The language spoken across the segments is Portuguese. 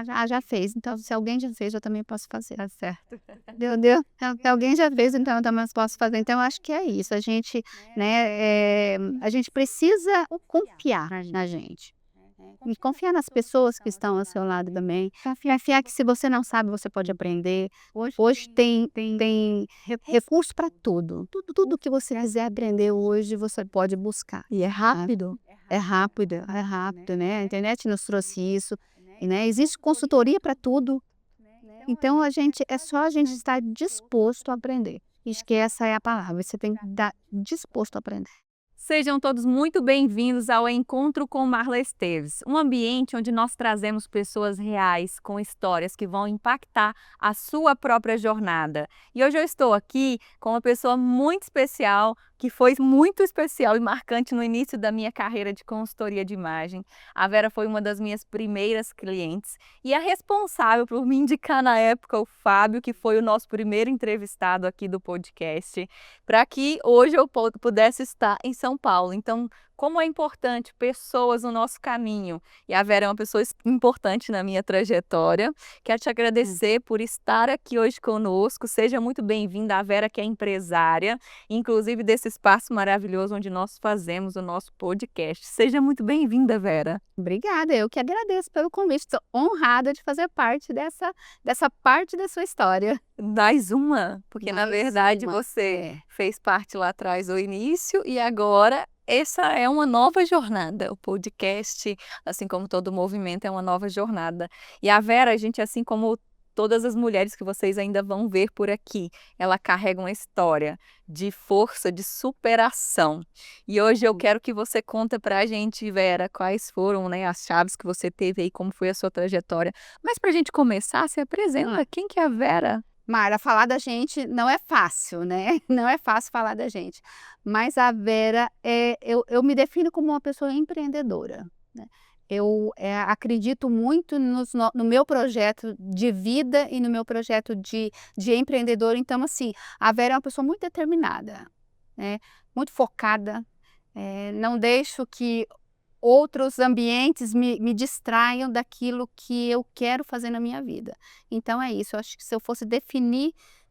já fez, então se alguém já fez, eu também posso fazer. Tá certo. Entendeu? Então, se alguém já fez, então eu também posso fazer. Então eu acho que é isso, a gente, né, a gente precisa confiar na gente. E confiar nas pessoas que estão ao seu lado também. Confiar que se você não sabe, você pode aprender. Hoje tem recurso para tudo. Tudo que você quiser aprender hoje, você pode buscar. E é rápido. É rápido, né? A internet nos trouxe isso, né? Existe consultoria para tudo. Então é só a gente estar disposto a aprender. Acho que essa é a palavra, você tem que estar disposto a aprender. Sejam todos muito bem-vindos ao Encontro com Marla Esteves, um ambiente onde nós trazemos pessoas reais com histórias que vão impactar a sua própria jornada. E hoje eu estou aqui com uma pessoa muito especial, que foi muito especial e marcante no início da minha carreira de consultoria de imagem. A Vera foi uma das minhas primeiras clientes e a responsável por me indicar na época o Fábio, que foi o nosso primeiro entrevistado aqui do podcast, para que hoje eu pudesse estar em São Paulo. Então, como é importante pessoas no nosso caminho. E a Vera é uma pessoa importante na minha trajetória. Quero te agradecer por estar aqui hoje conosco. Seja muito bem-vinda. A Vera, que é empresária, inclusive desse espaço maravilhoso onde nós fazemos o nosso podcast. Seja muito bem-vinda, Vera. Obrigada, eu que agradeço pelo convite. Estou honrada de fazer parte dessa parte da sua história. Mais uma, porque na Mais verdade uma, você fez parte lá atrás do início e agora essa é uma nova jornada. O podcast, assim como todo movimento, é uma nova jornada. E a Vera, a gente, assim como todas as mulheres que vocês ainda vão ver por aqui, ela carrega uma história de força, de superação. E hoje eu quero que você conte pra gente, Vera, quais foram, né, as chaves que você teve aí, como foi a sua trajetória. Mas pra gente começar, se apresenta, quem que é a Vera? Mara, falar da gente não é fácil, né? Não é fácil falar da gente. Mas a Vera, eu me defino como uma pessoa empreendedora, né? Eu acredito muito no meu projeto de vida e no meu projeto de empreendedor. Então, assim, a Vera é uma pessoa muito determinada, né? Muito focada. Não deixo que outros ambientes me distraiam daquilo que eu quero fazer na minha vida. Então é isso, eu acho que se eu fosse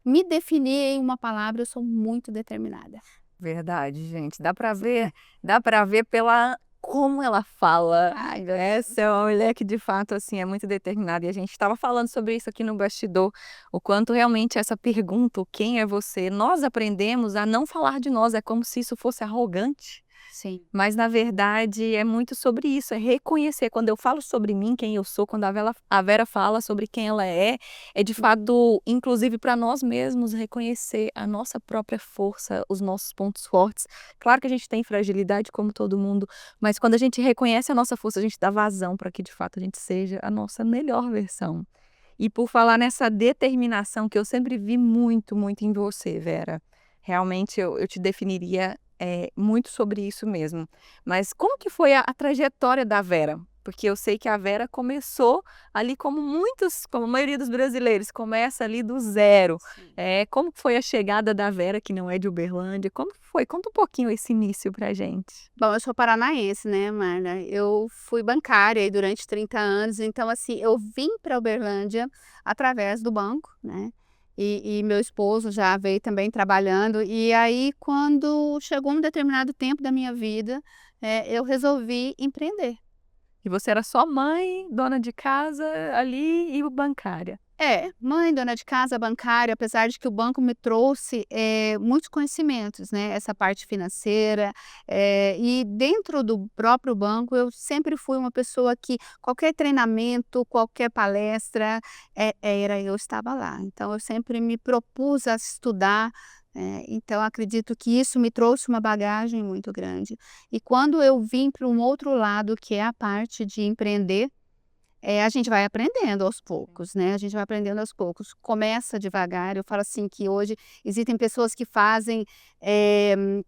me definir em uma palavra, eu sou muito determinada. Verdade, gente. Dá para ver pela como ela fala. Ai, Essa é uma mulher que de fato assim é muito determinada e a gente estava falando sobre isso aqui no bastidor, o quanto realmente essa pergunta, o quem é você, nós aprendemos a não falar de nós, é como se isso fosse arrogante. sim. Mas na verdade é muito sobre isso, é reconhecer. Quando eu falo sobre mim, quem eu sou, quando a Vera fala sobre quem ela é de fato, inclusive para nós mesmos, reconhecer a nossa própria força, os nossos pontos fortes. Claro que a gente tem fragilidade como todo mundo, mas quando a gente reconhece a nossa força, a gente dá vazão para que de fato a gente seja a nossa melhor versão. E por falar nessa determinação que eu sempre vi muito, muito em você, Vera, realmente eu te definiria muito sobre isso mesmo. Mas como que foi a trajetória da Vera? Porque eu sei que a Vera começou ali como a maioria dos brasileiros, começa ali do zero. Como que foi a chegada da Vera, que não é de Uberlândia? Como que foi? Conta um pouquinho esse início pra gente. Bom, eu sou paranaense, né, Marla? Eu fui bancária aí durante 30 anos, então assim, eu vim para Uberlândia através do banco, né? E meu esposo já veio também trabalhando. E aí, quando chegou um determinado tempo da minha vida, eu resolvi empreender. E você era só mãe, dona de casa ali e bancária. Mãe, dona de casa, bancária, apesar de que o banco me trouxe muitos conhecimentos, né? Essa parte financeira. E dentro do próprio banco, eu sempre fui uma pessoa que qualquer treinamento, qualquer palestra, eu estava lá. Então, eu sempre me propus a estudar. Então, acredito que isso me trouxe uma bagagem muito grande. E quando eu vim para um outro lado, que é a parte de empreender, a gente vai aprendendo aos poucos, né, a gente vai aprendendo aos poucos. Começa devagar, eu falo assim que hoje existem pessoas que fazem,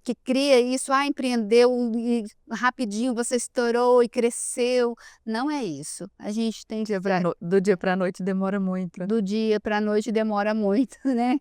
que cria isso, empreendeu e rapidinho você estourou e cresceu. Não é isso, a gente tem que Do dia para a noite demora muito. do dia para a noite demora muito, né.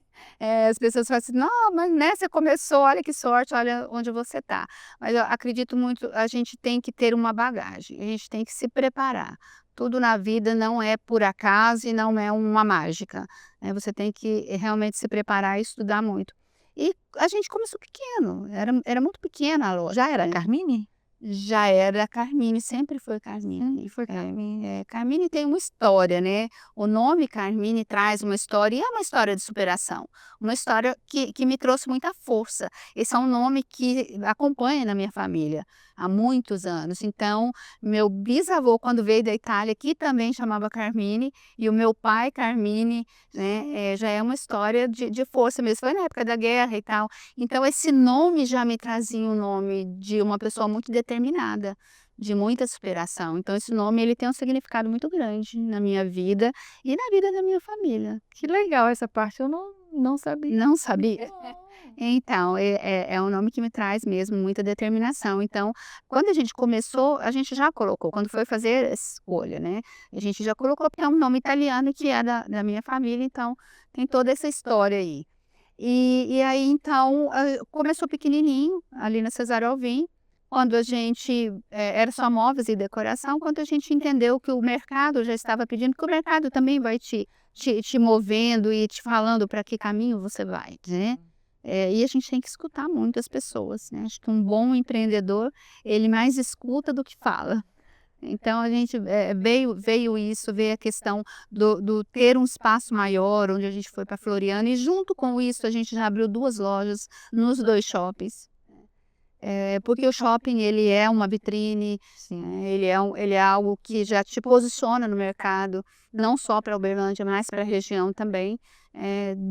As pessoas falam assim: "Não, mas, né, você começou, olha que sorte, olha onde você está". Mas eu acredito muito, a gente tem que ter uma bagagem, a gente tem que se preparar tudo na vida não é por acaso e não é uma mágica, né, você tem que realmente se preparar e estudar muito. E a gente começou pequeno, era muito pequena a loja, Já era né. Carmine? Já era Carmine, sempre foi Carmine. Foi Carmine. Carmine tem uma história, né, o nome Carmine traz uma história e é uma história de superação, uma história que me trouxe muita força. Esse é um nome que acompanha na minha família há muitos anos, então, meu bisavô quando veio da Itália, que também chamava Carmine, e o meu pai Carmine, né, já é uma história de força mesmo, foi na época da guerra e tal. Então esse nome já me trazia um nome de uma pessoa muito determinada, de muita superação. Então esse nome ele tem um significado muito grande na minha vida e na vida da minha família. Que legal, essa parte eu não sabia. Não sabia? Não. Então, é um nome que me traz mesmo muita determinação. Então, quando a gente começou, a gente já colocou, quando foi fazer a escolha, né, a gente já colocou, porque é um nome italiano que é da minha família, então tem toda essa história aí. E aí então, começou pequenininho, ali na Cesare Alvim, quando a gente, era só móveis e decoração, quando a gente entendeu que o mercado já estava pedindo, que o mercado também vai te movendo e te falando para que caminho você vai, né. E a gente tem que escutar muito as pessoas, né, acho que um bom empreendedor, ele mais escuta do que fala. Então a gente, veio isso, veio a questão do ter um espaço maior, onde a gente foi para Floriano e junto com isso a gente já abriu 2 lojas nos 2 shoppings. Porque o shopping ele é uma vitrine, Sim. ele é algo que já te posiciona no mercado, não só para Uberlândia, mas para a região também.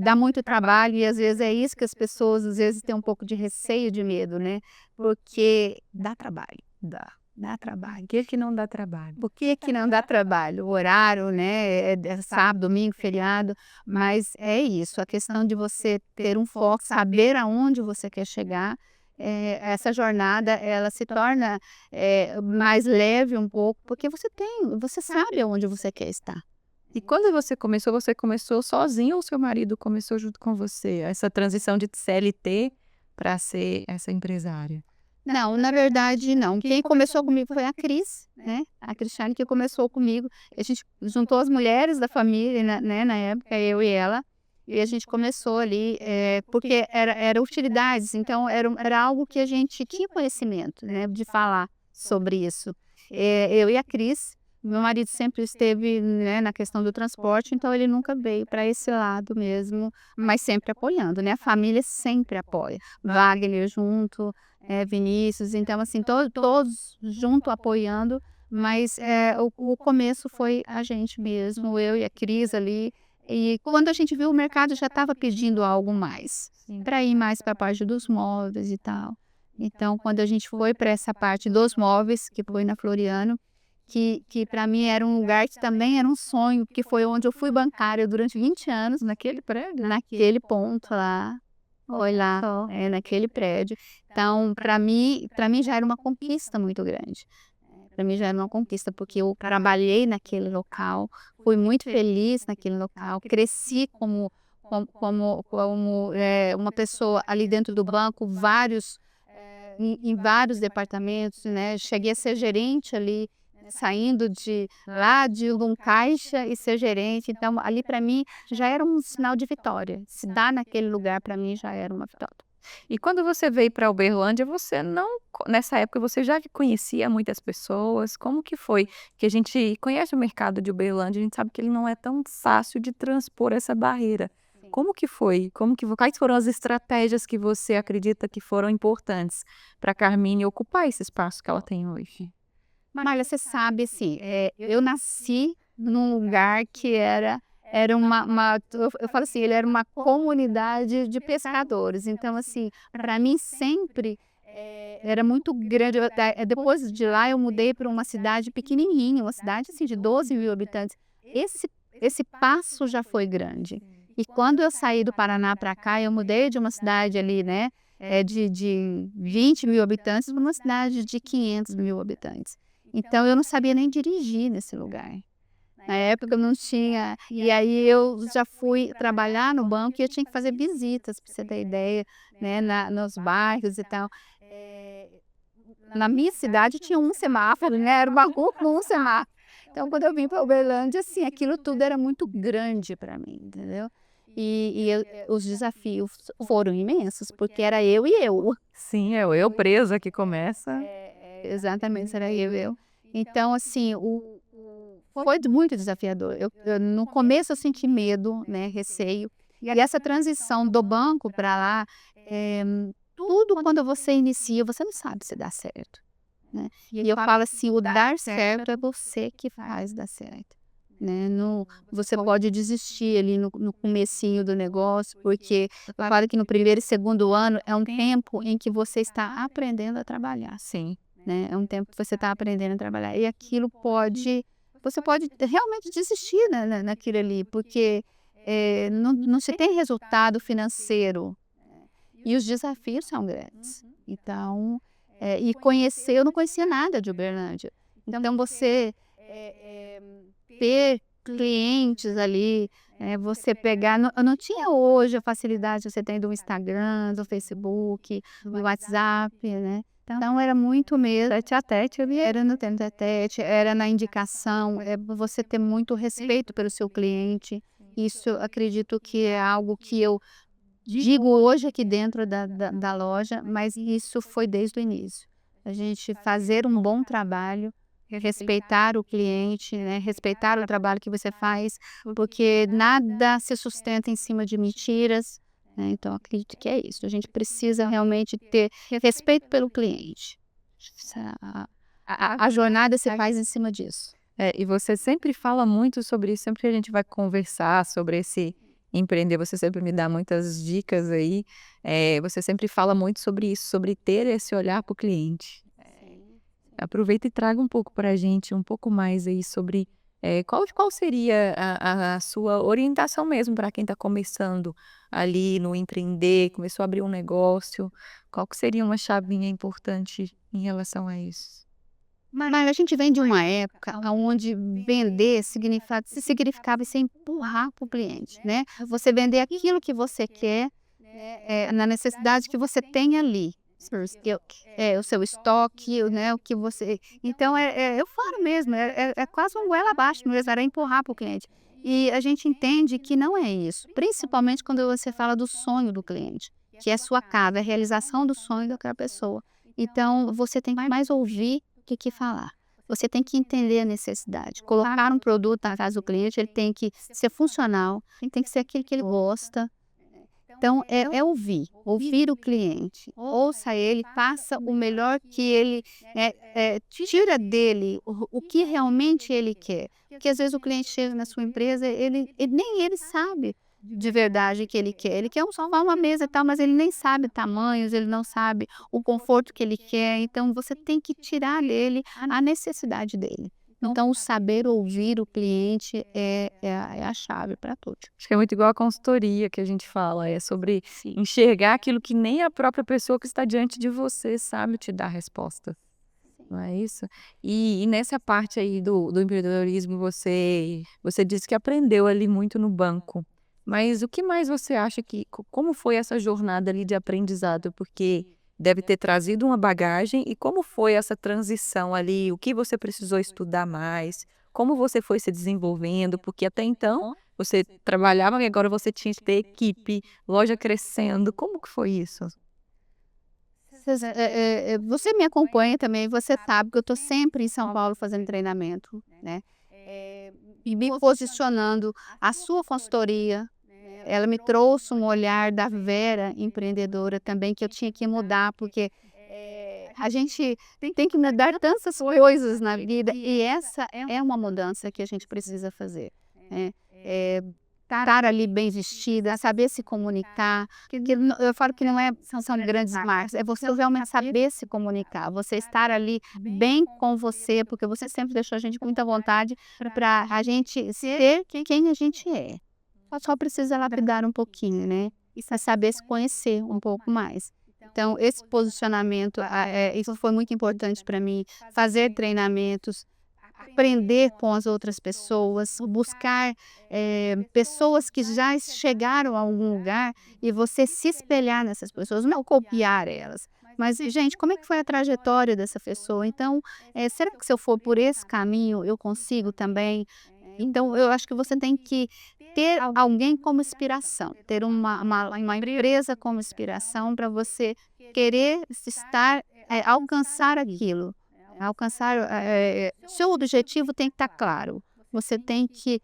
Dá muito trabalho e às vezes é isso que as pessoas às vezes têm um pouco de receio, de medo, né, porque dá trabalho, dá trabalho. Por que não dá trabalho? Por que não dá trabalho? O horário, né, é sábado, domingo, feriado, mas é isso, a questão de você ter um foco, saber aonde você quer chegar, essa jornada ela se torna, mais leve um pouco, porque você sabe aonde você quer estar. E quando você começou sozinho ou seu marido começou junto com você? Essa transição de CLT para ser essa empresária? Não, na verdade não, quem começou comigo foi a Cris, né, a Cristiane que começou comigo, a gente juntou as mulheres da família, né, na época, eu e ela, e a gente começou ali, porque era utilidades, então era algo que a gente tinha conhecimento, né, de falar sobre isso. Eu e a Cris, meu marido sempre esteve, né, na questão do transporte, então ele nunca veio para esse lado mesmo, mas sempre apoiando, né, a família sempre apoia. Wagner junto, Vinícius, então assim, todos junto apoiando, mas, o começo foi a gente mesmo, eu e a Cris ali, e quando a gente viu o mercado já estava pedindo algo mais, Sim. para ir mais para a parte dos móveis e tal. Então quando a gente foi para essa parte dos móveis, que foi na Floriano, que para mim era um lugar que também era um sonho, porque foi onde eu fui bancária durante 20 anos, Naquele prédio? naquele ponto lá. Foi lá, Só. naquele prédio. Então, para mim já era uma conquista muito grande. Para mim já era uma conquista, porque eu trabalhei naquele local, fui muito feliz naquele local, cresci como uma pessoa ali dentro do banco, em vários departamentos, né, cheguei a ser gerente ali, saindo de lá de um caixa e ser gerente, então ali para mim já era um sinal de vitória, se dar naquele lugar para mim já era uma vitória. E quando você veio para Uberlândia, você não nessa época você já conhecia muitas pessoas? Como que foi? Que a gente conhece o mercado de Uberlândia, a gente sabe que ele não é tão fácil de transpor essa barreira. Como que foi? Quais foram as estratégias que você acredita que foram importantes para a Carmine ocupar esse espaço que ela tem hoje? Olha, você sabe, assim, eu nasci num lugar que era uma eu falo assim, ele era uma comunidade de pescadores, então assim, para mim sempre, era muito grande, depois de lá eu mudei para uma cidade pequenininha, uma cidade, assim, de 12.000 habitantes. Esse passo já foi grande. E quando eu saí do Paraná para cá, eu mudei de uma cidade ali, né, de 20.000 habitantes para uma cidade de 500.000 habitantes. Então eu não sabia nem dirigir nesse lugar. Na época eu não tinha, e aí eu já fui trabalhar no banco e eu tinha que fazer visitas, para você ter ideia, né, nos bairros e tal. Na minha cidade tinha um semáforo, né, era uma rua com um semáforo. Então, quando eu vim para Uberlândia, assim, aquilo tudo era muito grande para mim, entendeu? Os desafios foram imensos, porque era eu e eu. Sim, é o eu presa que começa. Exatamente, era eu e eu. Então, assim, foi muito desafiador. No começo eu senti medo, né, receio. E essa transição do banco para lá, tudo quando você inicia, você não sabe se dá certo, né? E eu falo assim, o dar certo é você que faz dar certo, né? Você pode desistir ali no comecinho do negócio, porque eu falo que no primeiro e segundo ano é um tempo em que você está aprendendo a trabalhar, Sim. né? É um tempo que você está aprendendo a trabalhar. E aquilo você pode realmente desistir naquilo ali, porque não se tem resultado financeiro. E os desafios são grandes. Então, e conhecer, eu não conhecia nada de Uberlândia. Então, você ter clientes ali, você pegar. Eu não tinha hoje a facilidade que você tem do Instagram, do Facebook, do WhatsApp, né? Então, era muito mesmo tete a tete, era no tete a tete, era na indicação, você ter muito respeito pelo seu cliente. Isso eu acredito que é algo que eu digo hoje aqui dentro da loja, mas isso foi desde o início. A gente fazer um bom trabalho, respeitar o cliente, né, respeitar o trabalho que você faz, porque nada se sustenta em cima de mentiras, né, então acredito que é isso, a gente precisa realmente ter respeito pelo cliente. A jornada se faz em cima disso. E você sempre fala muito sobre isso, sempre que a gente vai conversar sobre esse empreender, você sempre me dá muitas dicas aí, você sempre fala muito sobre isso, sobre ter esse olhar para o cliente. Aproveita e traga um pouco para a gente, um pouco mais aí sobre qual seria a sua orientação mesmo para quem está começando ali no empreender, começou a abrir um negócio, qual que seria uma chavinha importante em relação a isso? Mas a gente vem de uma época onde vender significava você empurrar para o cliente, né? Você vender aquilo que você quer, na necessidade que você tem ali. O seu estoque, né? O que você. Então, eu falo mesmo, é quase um goela abaixo mesmo, era empurrar para o cliente. E a gente entende que não é isso, principalmente quando você fala do sonho do cliente, que é a sua casa, a realização do sonho daquela pessoa. Então, você tem que mais ouvir que falar. Você tem que entender a necessidade. Colocar um produto na casa do cliente, ele tem que ser funcional, tem que ser aquilo que ele gosta. Então, ouvir o cliente, ouça ele, faça o melhor que ele, tira dele o que realmente ele quer. Porque às vezes o cliente chega na sua empresa, nem ele sabe de verdade o que ele quer. Ele quer só uma mesa e tal, mas ele nem sabe tamanhos, ele não sabe o conforto que ele quer. Então, você tem que tirar dele a necessidade dele. Então, o saber ouvir o cliente é a chave para tudo. Acho que é muito igual a consultoria que a gente fala, é sobre Sim. enxergar aquilo que nem a própria pessoa que está diante de você sabe te dar a resposta, não é isso? E nessa parte aí do empreendedorismo, você disse que aprendeu ali muito no banco, mas o que mais você acha como foi essa jornada ali de aprendizado? Porque deve ter trazido uma bagagem, e como foi essa transição ali? O que você precisou estudar mais? Como você foi se desenvolvendo? Porque até então você trabalhava e agora você tinha que ter equipe, loja crescendo. Como que foi isso? Você me acompanha também, você sabe que eu estou sempre em São Paulo fazendo treinamento, né? E me posicionando. A sua consultoria, ela me trouxe um olhar da Vera empreendedora também, que eu tinha que mudar, porque a gente tem que mudar tantas coisas na vida, e essa é uma mudança que a gente precisa fazer, né? Estar ali bem vestida, saber se comunicar. Eu falo que não são grandes marcas, é você realmente saber se comunicar, você estar ali bem com você, porque você sempre deixou a gente com muita vontade para a gente ser quem a gente é. Só precisa lapidar um pouquinho, né? E saber se conhecer um pouco mais. Então, esse posicionamento, isso foi muito importante para mim. Fazer treinamentos, aprender com as outras pessoas, buscar pessoas que já chegaram a algum lugar e você se espelhar nessas pessoas, não copiar elas, Mas, gente, como é que foi a trajetória dessa pessoa? Então, será que se eu for por esse caminho eu consigo também? Então, eu acho que você tem que ter alguém como inspiração, ter uma empresa como inspiração para você querer estar, alcançar aquilo. Alcançar, seu objetivo tem que estar claro. Você tem que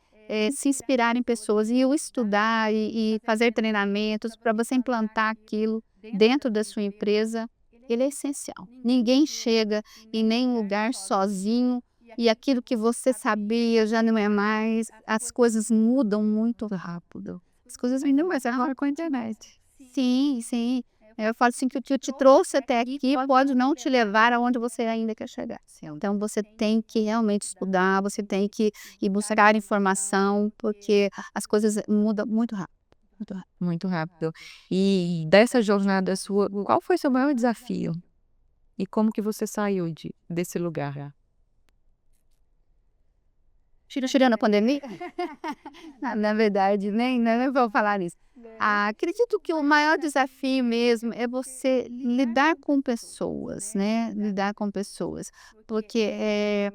se inspirar em pessoas e o estudar e fazer treinamentos para você implantar aquilo dentro da sua empresa. Ele é essencial. Ninguém chega em nenhum lugar sozinho e aquilo que você sabia já não é mais. As coisas mudam muito rápido. As coisas mudam mais agora com a internet. Sim, sim. Eu falo assim que o que te trouxe até aqui pode não te levar aonde você ainda quer chegar. Então você tem que realmente estudar, você tem que ir buscar informação, porque as coisas mudam muito rápido. Muito rápido. Muito rápido. E dessa jornada sua, qual foi seu maior desafio? E como que você saiu desse lugar? Tirando a pandemia? Na verdade, nem vou falar nisso. Acredito que o maior desafio mesmo é você lidar com pessoas, né? Lidar com pessoas. Porque é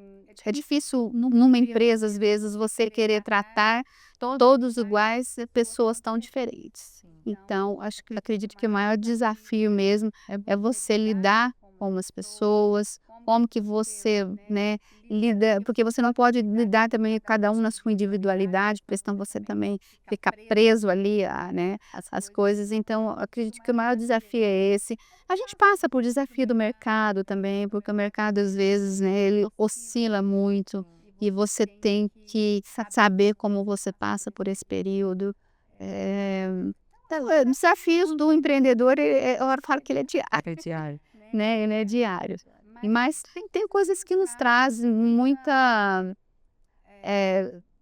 difícil numa empresa, às vezes, você querer tratar todos iguais, pessoas tão diferentes. Então, acredito que o maior desafio mesmo é você lidar com as pessoas, como que você, né, lida, porque você não pode lidar também cada um na sua individualidade, porque senão você também fica preso ali, né, as coisas. Então, acredito que o maior desafio é esse. A gente passa por desafio do mercado também, porque o mercado às vezes, né, ele oscila muito e você tem que saber como você passa por esse período. Então, desafios do empreendedor, eu falo que ele é diário, É diário. né? Ele é diário. Mas tem coisas que nos trazem muita.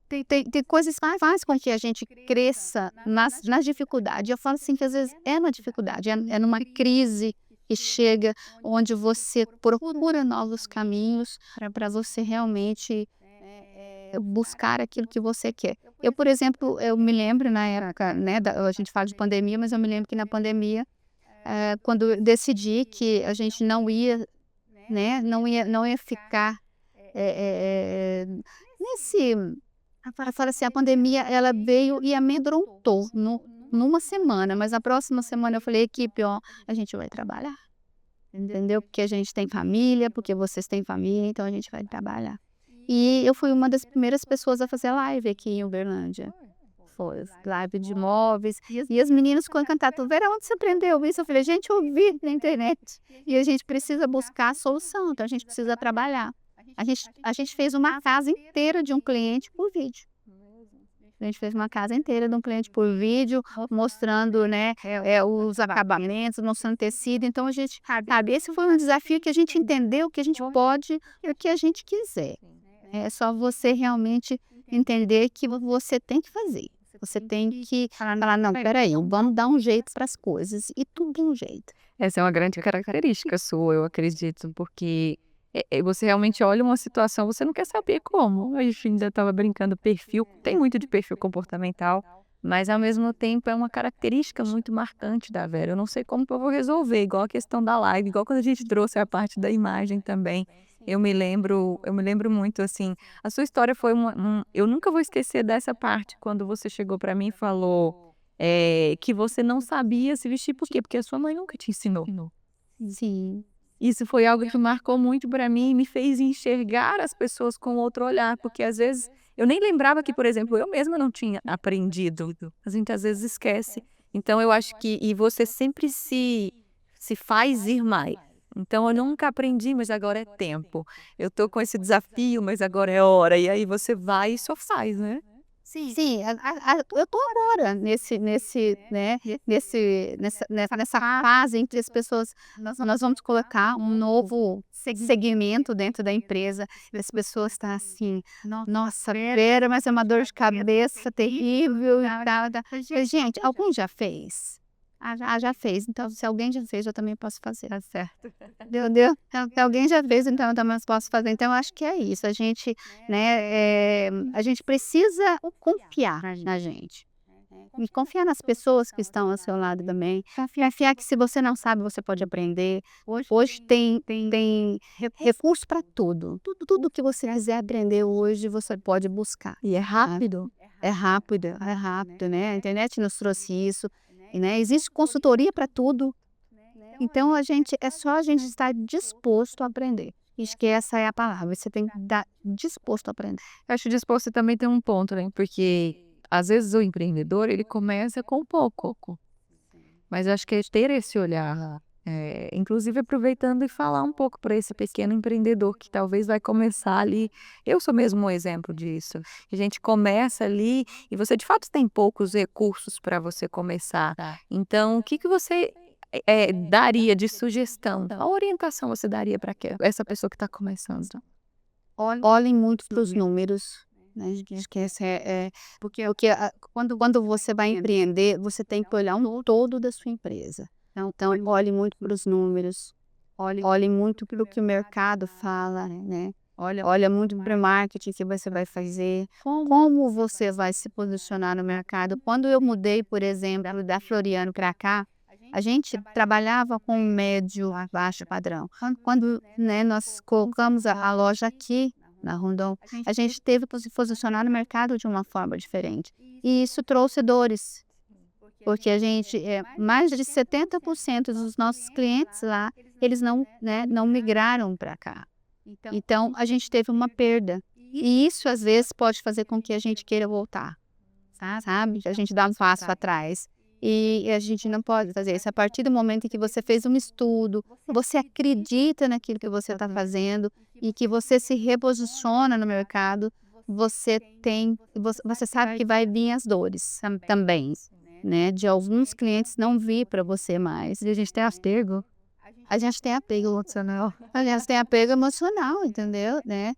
Tem coisas que faz com que a gente cresça nas dificuldades. Eu falo assim que às vezes é na dificuldade, é numa crise que chega onde você procura novos caminhos para você realmente buscar aquilo que você quer. Eu, por exemplo, eu me lembro na época, né, a gente fala de pandemia, mas eu me lembro que na pandemia, quando eu decidi que a gente não ia, né, não ia ficar nesse. Eu falo assim, a pandemia ela veio e amedrontou numa semana, mas na próxima semana eu falei, equipe, ó, a gente vai trabalhar, entendeu? Porque a gente tem família, porque vocês têm família, então a gente vai trabalhar. E eu fui uma das primeiras pessoas a fazer live aqui em Uberlândia. Foi live de imóveis. E as meninas ficam encantadas. Vera, onde você aprendeu isso? Eu falei, gente, eu vi na internet. E a gente precisa buscar a solução, então a gente precisa trabalhar. A gente fez uma casa inteira de um cliente por vídeo. A gente fez uma casa inteira de um cliente por vídeo, mostrando, né, os acabamentos, mostrando tecido. Então a gente, sabe, esse foi um desafio que a gente entendeu que a gente pode e o que a gente quiser. É só você realmente entender que você tem que fazer. Você tem que falar, não, peraí, vamos dar um jeito para as coisas. E tudo tem um jeito. Essa é uma grande característica sua, eu acredito, porque você realmente olha uma situação, você não quer saber como. A gente ainda estava brincando, perfil, tem muito de perfil comportamental, mas ao mesmo tempo é uma característica muito marcante da Vera. Eu não sei como que eu vou resolver, igual a questão da live, igual quando a gente trouxe a parte da imagem também. Eu me lembro muito assim, a sua história foi eu nunca vou esquecer dessa parte, quando você chegou para mim e falou que você não sabia se vestir, por quê? Porque a sua mãe nunca te ensinou. Sim. Isso foi algo que marcou muito para mim e me fez enxergar as pessoas com outro olhar, porque às vezes eu nem lembrava que, por exemplo, eu mesma não tinha aprendido. A gente às vezes esquece. Então eu acho que você sempre se faz ir mais. Então eu nunca aprendi, mas agora é tempo. Eu tô com esse desafio, mas agora é hora. E aí você vai e só faz, né? Sim, eu tô agora né, nessa fase entre as pessoas. Nós vamos colocar um novo segmento dentro da empresa. E as pessoas estão assim, nossa, Vera, mas é uma dor de cabeça terrível e tal. Gente, alguém já fez? Já fez. Então, se alguém já fez, eu também posso fazer. Tá certo. Entendeu? Então, se alguém já fez, então eu também posso fazer. Então, eu acho que é isso. A gente, né, a gente precisa confiar na gente. E confiar nas pessoas que estão ao seu lado também. Confiar que se você não sabe, você pode aprender. Hoje tem recurso para tudo. Tudo que você quiser aprender hoje, você pode buscar. E é rápido. É rápido, né? A internet nos trouxe isso, né? Existe consultoria para tudo. Então é só a gente estar disposto a aprender. Acho que essa é a palavra. Você tem que estar disposto a aprender. Eu acho disposto também tem um ponto, né? Porque às vezes o empreendedor ele começa com pouco, mas eu acho que é ter esse olhar, inclusive aproveitando e falar um pouco para esse pequeno empreendedor que talvez vai começar ali. Eu sou mesmo um exemplo disso. A gente começa ali e você de fato tem poucos recursos para você começar. Então, o que você daria de sugestão? Qual orientação você daria para essa pessoa que está começando? Olhem muito para os números, né? Acho que essa porque quando você vai empreender, você tem que olhar um todo da sua empresa. Então olhe muito para os números, olhe muito para o que o mercado fala, né? Olha muito para o marketing que você vai fazer, como você vai se posicionar no mercado. Quando eu mudei, por exemplo, da Floriano para cá, a gente trabalhava com médio a baixo padrão. Quando né, nós colocamos a loja aqui na Rondon, a gente teve que se posicionar no mercado de uma forma diferente. E isso trouxe dores, porque a gente, mais de 70% dos nossos clientes lá, eles não migraram para cá. Então, a gente teve uma perda. E isso, às vezes, pode fazer com que a gente queira voltar, sabe? A gente dá um passo atrás. E a gente não pode fazer isso. A partir do momento em que você fez um estudo, você acredita naquilo que você está fazendo e que você se reposiciona no mercado, você sabe que vai vir as dores também, né? De alguns clientes não vir para você mais. E a gente tem apego. A gente tem apego emocional. A gente tem apego emocional, entendeu? Né?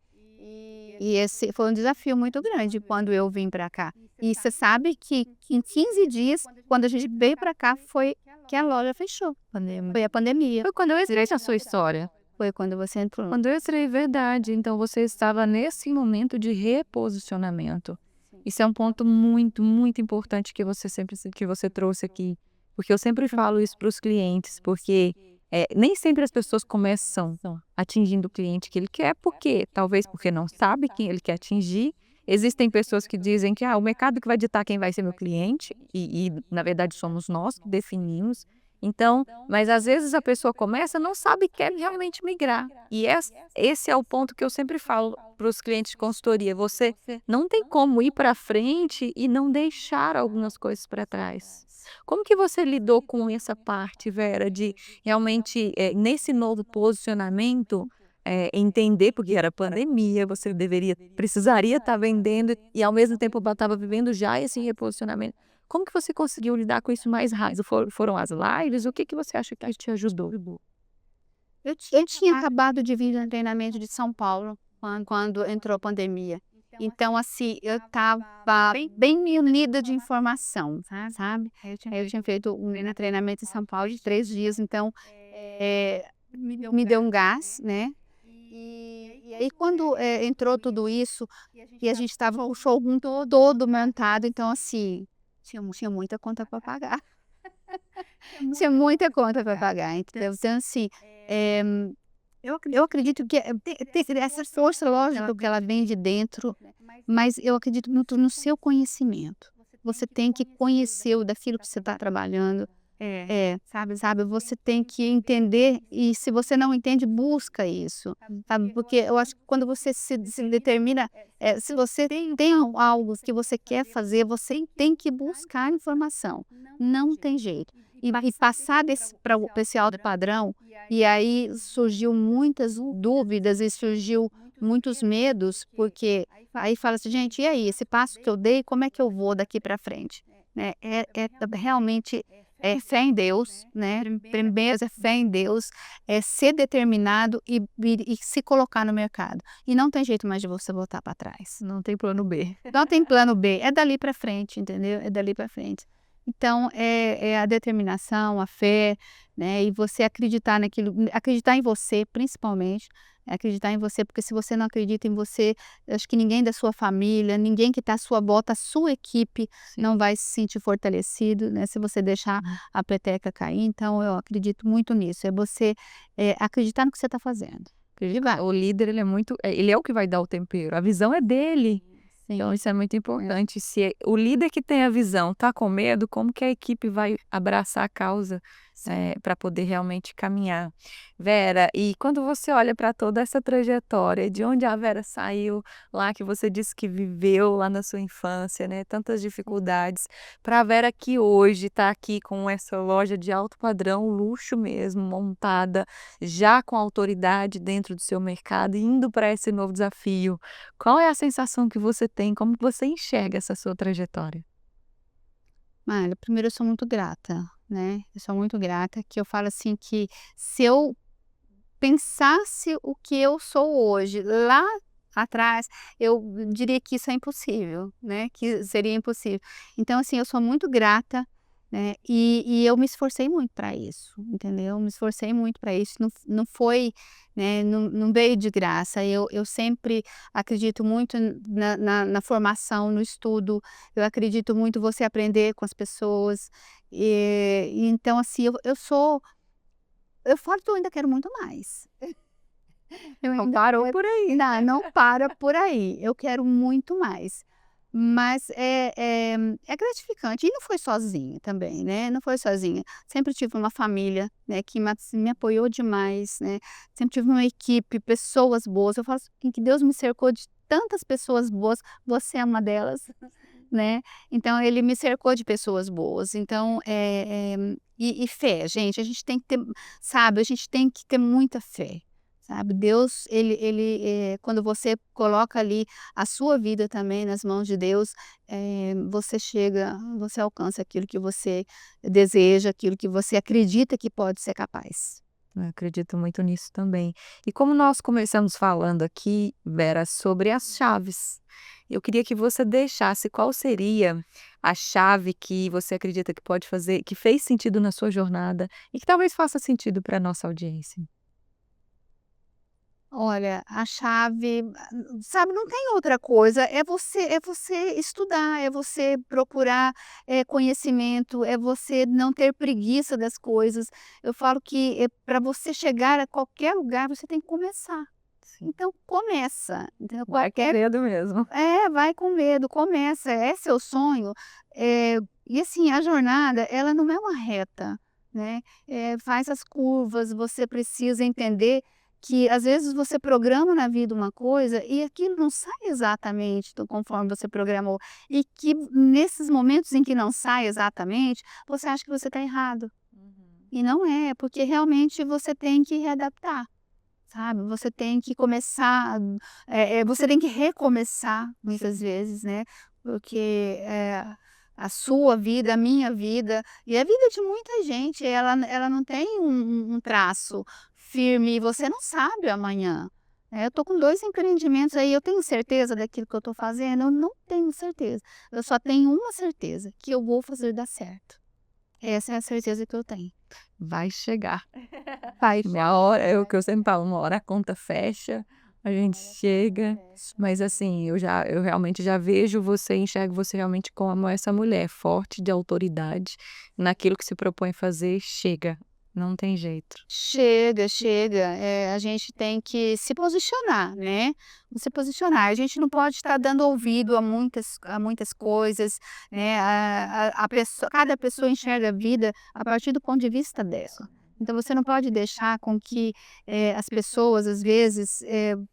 E esse foi um desafio muito grande quando eu vim para cá. E você sabe que em 15 dias, quando a gente veio para cá, foi que a loja fechou. Foi a pandemia. Foi quando eu entrei na sua história. Foi quando você entrou. Quando eu entrei, verdade. Então você estava nesse momento de reposicionamento. Isso é um ponto muito, muito importante que você trouxe aqui. Porque eu sempre falo isso para os clientes, porque nem sempre as pessoas começam atingindo o cliente que ele quer, talvez porque não sabe quem ele quer atingir. Existem pessoas que dizem que o mercado que vai ditar quem vai ser meu cliente, e na verdade somos nós que definimos. Então, mas às vezes a pessoa começa, não sabe que quer realmente migrar. E esse é o ponto que eu sempre falo para os clientes de consultoria. Você não tem como ir para frente e não deixar algumas coisas para trás. Como que você lidou com essa parte, Vera, de realmente, nesse novo posicionamento, entender, porque era pandemia, você precisaria estar vendendo e ao mesmo tempo estava vivendo já esse reposicionamento. Como que você conseguiu lidar com isso mais rápido? Foram as lives? O que você acha que te ajudou? Eu tinha acabado de vir no treinamento de São Paulo quando entrou a pandemia. Então, assim, eu estava bem unida de informação, sabe? Eu tinha feito um treinamento em São Paulo de 3 dias, então me deu um gás, né? E aí, quando entrou tudo isso, e a gente estava com o showroom todo montado, então, assim, tinha muita conta para pagar. Tinha muita conta para pagar, entendeu? Então, assim, eu acredito que tem essa força, lógico, que ela vem de dentro, mas eu acredito muito no seu conhecimento. Você tem que conhecer daquilo que você está trabalhando. Sabe? Você tem que entender, e se você não entende, busca isso, sabe? Porque eu acho que quando você se determina, se você tem algo que você quer fazer, você tem que buscar informação. Não tem jeito. E passar para o pessoal do padrão, e aí surgiu muitas dúvidas e surgiu muitos medos, porque aí fala assim, gente, e aí, esse passo que eu dei, como é que eu vou daqui para frente? Né? Realmente fé em Deus, né? Primeiro é fé em Deus, ser determinado e se colocar no mercado. E não tem jeito mais de você voltar para trás. Não tem plano B. Não tem plano B, é dali para frente, entendeu? É dali para frente. Então é a determinação, a fé, né, e você acreditar naquilo, acreditar em você principalmente, acreditar em você, porque se você não acredita em você, eu acho que ninguém da sua família, ninguém que está à sua volta, a sua equipe Sim. não vai se sentir fortalecido, né, se você deixar Uhum. a peteca cair. Então eu acredito muito nisso, é você, acreditar no que você está fazendo. E vai. O líder, ele é o que vai dar o tempero, a visão é dele. Então Sim, isso é muito é. importante, se o líder que tem a visão tá com medo, como que a equipe vai abraçar a causa, para poder realmente caminhar. Vera, e quando você olha para toda essa trajetória, de onde a Vera saiu, lá que você disse que viveu lá na sua infância, né, tantas dificuldades, para a Vera que hoje está aqui com essa loja de alto padrão, luxo mesmo, montada, já com autoridade dentro do seu mercado, indo para esse novo desafio. Qual é a sensação que você tem? Como que você enxerga essa sua trajetória? Olha, primeiro eu sou muito grata, né, eu sou muito grata, que eu falo assim que se eu pensasse o que eu sou hoje, lá atrás, eu diria que isso é impossível, né, que seria impossível. Então, assim, eu sou muito grata, né, e eu me esforcei muito para isso, entendeu? Me esforcei muito para isso, não foi, né, não veio de graça. Eu sempre acredito muito na formação, no estudo, eu acredito muito você aprender com as pessoas, e então, assim, eu falo que eu ainda quero muito mais. Eu Não ainda parou quero, por aí. não para por aí, eu quero muito mais. Mas é gratificante, e não foi sozinha também, né, não foi sozinha. Sempre tive uma família, né, que me apoiou demais, né, sempre tive uma equipe, pessoas boas. Eu falo assim que Deus me cercou de tantas pessoas boas, você é uma delas, né, então ele me cercou de pessoas boas. Então, e fé, gente, a gente tem que ter, sabe, a gente tem que ter muita fé, sabe. Deus, ele, quando você coloca ali a sua vida também nas mãos de Deus, você chega, você alcança aquilo que você deseja, aquilo que você acredita que pode ser capaz. Eu acredito muito nisso também. E como nós começamos falando aqui, Vera, sobre as chaves, eu queria que você deixasse qual seria a chave que você acredita que pode fazer, que fez sentido na sua jornada e que talvez faça sentido para a nossa audiência. Olha, a chave, sabe, não tem outra coisa, é você estudar, é você procurar, conhecimento, é você não ter preguiça das coisas. Eu falo que, para você chegar a qualquer lugar, você tem que começar. Sim. Então começa, entendeu? Vai com medo mesmo. Vai com medo, começa, é seu sonho, e assim, a jornada, ela não é uma reta, né, faz as curvas, você precisa entender que às vezes você programa na vida uma coisa e aquilo não sai exatamente do conforme você programou, e que nesses momentos em que não sai exatamente, você acha que você está errado, Uhum. e não é, porque realmente você tem que readaptar. Sabe, você tem que começar, você tem que recomeçar muitas vezes, né, porque, a sua vida, a minha vida e a vida de muita gente, ela não tem um traço firme, e você não sabe o amanhã. Eu tô com 2 empreendimentos aí, eu tenho certeza daquilo que eu tô fazendo? Eu não tenho certeza. Eu só tenho uma certeza, que eu vou fazer dar certo. Essa é a certeza que eu tenho. Vai chegar. Vai. Uma hora, é o que eu sempre falo, uma hora a conta fecha, a gente chega, mas assim, eu realmente já vejo você, enxergo você realmente como essa mulher forte, de autoridade, naquilo que se propõe fazer, chega, não tem jeito. Chega, chega. A gente tem que se posicionar, né, se posicionar. A gente não pode estar dando ouvido a muitas coisas, né, a pessoa, cada pessoa enxerga a vida a partir do ponto de vista dela. Então você não pode deixar com que, as pessoas, às vezes,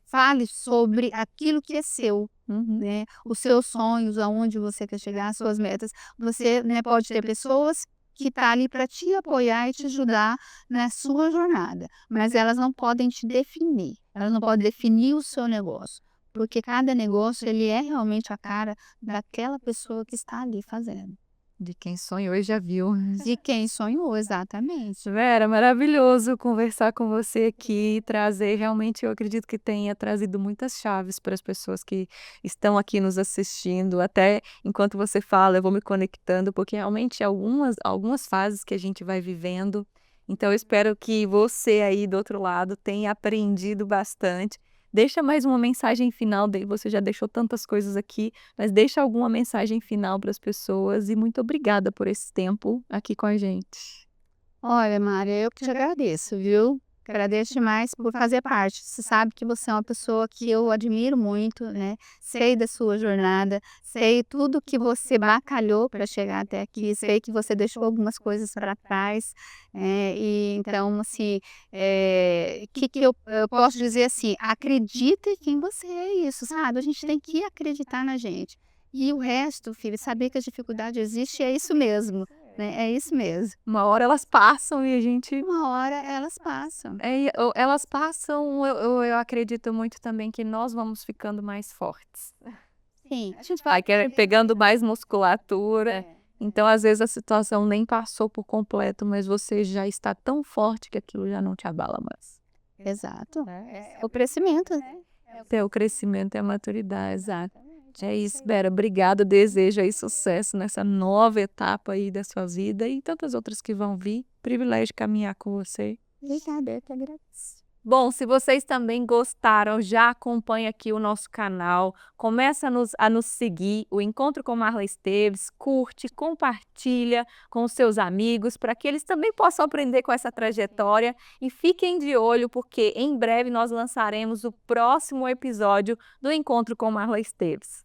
fale sobre aquilo que é seu, Uhum. né, os seus sonhos, aonde você quer chegar, as suas metas. Você, né, pode ter pessoas que tá ali para te apoiar e te ajudar na sua jornada, mas elas não podem te definir, elas não podem definir o seu negócio, porque cada negócio ele é realmente a cara daquela pessoa que está ali fazendo. De quem sonhou e já viu. De quem sonhou, exatamente. Vera, maravilhoso conversar com você aqui, trazer realmente eu acredito que tenha trazido muitas chaves para as pessoas que estão aqui nos assistindo, até enquanto você fala eu vou me conectando, porque realmente algumas fases que a gente vai vivendo, então eu espero que você aí do outro lado tenha aprendido bastante. Deixa mais uma mensagem final, você já deixou tantas coisas aqui, mas deixa alguma mensagem final para as pessoas e muito obrigada por esse tempo aqui com a gente. Olha, Mária, eu que te agradeço, viu? Agradeço demais por fazer parte. Você sabe que você é uma pessoa que eu admiro muito, né? Sei da sua jornada, sei tudo que você batalhou para chegar até aqui, sei que você deixou algumas coisas para trás, e então, assim, que eu posso dizer assim, acredite em você, é isso, sabe? A gente tem que acreditar na gente. E o resto, filho, saber que as dificuldades existem, é isso mesmo, né? É isso mesmo. Uma hora elas passam e a gente Uma hora elas passam. elas passam, eu acredito muito também que nós vamos ficando mais fortes. Sim, a gente Vai pegando mais musculatura, então às vezes a situação nem passou por completo, mas você já está tão forte que aquilo já não te abala mais. exato. É o crescimento, né? É o crescimento e a maturidade, exato. É isso, Vera, obrigada, desejo aí sucesso nessa nova etapa aí da sua vida e tantas outras que vão vir. Privilégio caminhar com você. Obrigada, eu que agradeço. Bom, se vocês também gostaram, já acompanha aqui o nosso canal, começa a nos seguir, o Encontro com Marla Esteves, curte, compartilha com os seus amigos, para que eles também possam aprender com essa trajetória e fiquem de olho, porque em breve nós lançaremos o próximo episódio do Encontro com Marla Esteves.